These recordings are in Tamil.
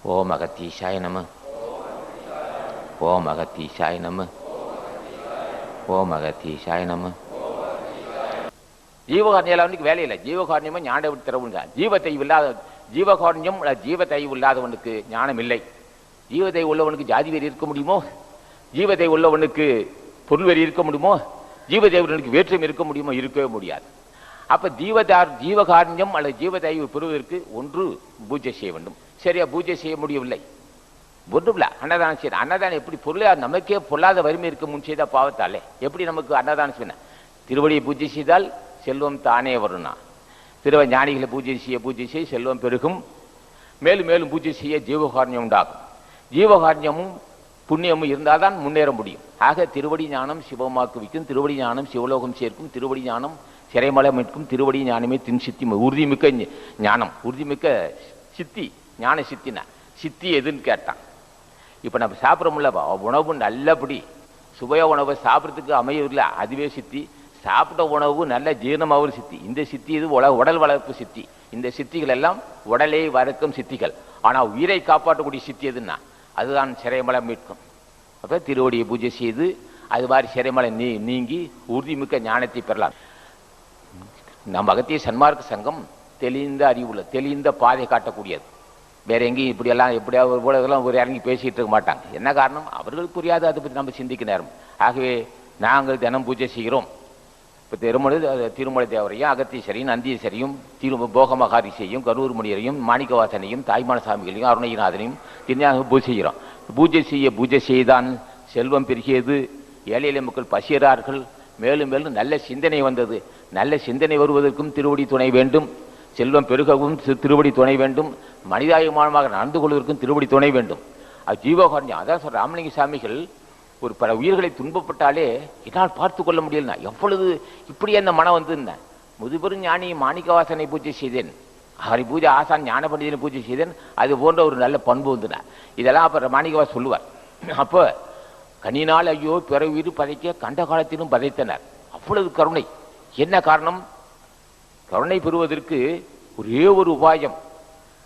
ஓம் அகத்தீசாய நம. ஓம் அகத்தீசாய நம. ஓம் அகத்தீசாய நம. ஜீவகாரணியாளவனுக்கு வேலை இல்லை. ஜீவகாரணியமும் ஞான திறவுங்க. ஜீவகாரணியம் ஜீவத்தைவு இல்லாதவனுக்கு ஞானம் இல்லை. ஜீவத்தை உள்ளவனுக்கு ஜாதி வெறி இருக்க முடியுமோ? ஜீவத்தை உள்ளவனுக்கு பொருள் வெறி இருக்க முடியுமோ? ஜீவதேவனுக்கு வேற்றம் இருக்க முடியுமோ? இருக்கவே முடியாது. அப்ப ஜீவகாரண்யம் அல்லது ஜீவதைவு பெறுவதற்கு ஒன்று பூஜை செய்ய வேண்டும். சரியா பூஜை செய்ய முடியவில்லை, ஒன்றும் அன்னதானம் செய்ய. அன்னதானம் எப்படி பொருளா நமக்கே பொருளாத வறுமை இருக்க முன் செய்த பாவத்தாலே எப்படி நமக்கு அன்னதானம் செய்ய? திருவடியை பூஜை செய்தால் செல்வம் தானே வரும்னா, ஞானிகளை பூஜை செய்ய செல்வம் பெருகும். மேலும் மேலும் பூஜை செய்ய ஜீவகாரண்யம் உண்டாகும். ஜீவகாரண்யமும் புண்ணியமும் இருந்தால் தான் முன்னேற முடியும். ஆக திருவடி ஞானம் சிவமாக்கு வைக்கும், திருவடி ஞானம் சிவலோகம் சேர்க்கும், திருவடி ஞானம் சிறைமலை மீட்கும், திருவடி ஞானமே தின் சித்தி. உறுதிமிக்க ஞானம், உறுதிமிக்க சித்தி, ஞான சித்தினா சித்தி எதுன்னு கேட்டான். இப்போ நம்ம சாப்பிட்றோம்ல உணவு நல்லபடி சுவைய உணவை சாப்பிட்றதுக்கு அமையவில்லை, அதுவே சித்தி. சாப்பிட்ட உணவு நல்ல ஜீரணமாகவும் சித்தி. இந்த சித்தி இது உடல் வளர்ப்பு சித்தி. இந்த சித்திகள் எல்லாம் உடலை வளர்க்கும் சித்திகள். ஆனால் உயிரை காப்பாற்றக்கூடிய சித்தி எதுன்னா அதுதான் சிறைமலை மீட்கும். அப்போ திருவடியை பூஜை செய்து அது மாதிரி சிறைமலை நீங்கி உறுதிமிக்க ஞானத்தை பெறலாம். நம் அகத்திய சன்மார்க்க சங்கம் தெளிந்த அறிவுள்ள தெளிந்த பாதை காட்டக்கூடியது. வேற எங்கேயும் இப்படியெல்லாம் எப்படியாவது இதெல்லாம் ஒரு இறங்கி பேசிகிட்டு இருக்க மாட்டாங்க. என்ன காரணம்? அவர்களுக்கு புரியாது, அதை பற்றி நம்ம சிந்திக்க நேரம். ஆகவே நாங்கள் தினம் பூஜை செய்கிறோம். இப்போ திருமலை தேவரையும் அகத்தீஸ்வரையும் நந்தீஸ்வரையும் போகமகாரிசையும் கரூர்மணியரையும் மாணிக்கவாசனையும் தாய்மான சாமிகளையும் அருணகிநாதனையும் திருஞான பூஜை செய்கிறோம். பூஜை செய்தான் செல்வம் பெருகியது, ஏழை எளிய மக்கள் பசியறார்கள். மேலும் மேலும் நல்ல சிந்தனை வந்தது. நல்ல சிந்தனை வருவதற்கும் திருவடி துணை வேண்டும். செல்வம் பெருகவும் திருவடி துணை வேண்டும். மனிதாபிமானமாக நடந்து கொள்வதற்கும் திருவடி துணை வேண்டும். அது ஜீவகாரண்யம். அதான் சொல்ற ராமலிங்க சாமிகள் ஒரு பல உயிர்களை துன்பப்பட்டாலே என்னால் பார்த்து கொள்ள முடியலனா எவ்வளவு இப்படி அந்த மனம் வந்து முதுபெரும் ஞானி மாணிக்கவாசனை பூஜை செய்தேன், அவரை பூஜை ஆசான் ஞான பண்டிதனை பூஜை செய்தேன், அது போன்ற ஒரு நல்ல பண்பு வந்துனா இதெல்லாம் அப்போ மாணிக்கவாசன் சொல்லுவார். அப்போ கனினால் ஐயோ பிற உயிர் பதைக்க கண்ட காலத்திலும் பதைத்தனர். அவ்வளவு கருணை. என்ன காரணம்? கருணை பெறுவதற்கு ஒரே ஒரு உபாயம்,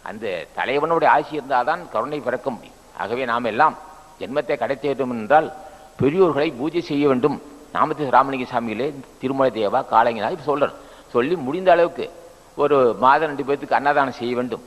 அந்த தலைவனுடைய ஆசி இருந்தால்தான் கருணை பிறக்க முடியும். ஆகவே நாம் எல்லாம் ஜென்மத்தை கடத்த வேண்டும் என்றால் பெரியோர்களை பூஜை செய்ய வேண்டும். நாமத்தை ராமலிங்க சாமிகளே திருமலை தேவா காலங்கினா இப்போ சொல்லணும். சொல்லி முடிந்த அளவுக்கு ஒரு மாதம் 2 பேருக்கு அன்னதானம் செய்ய வேண்டும்.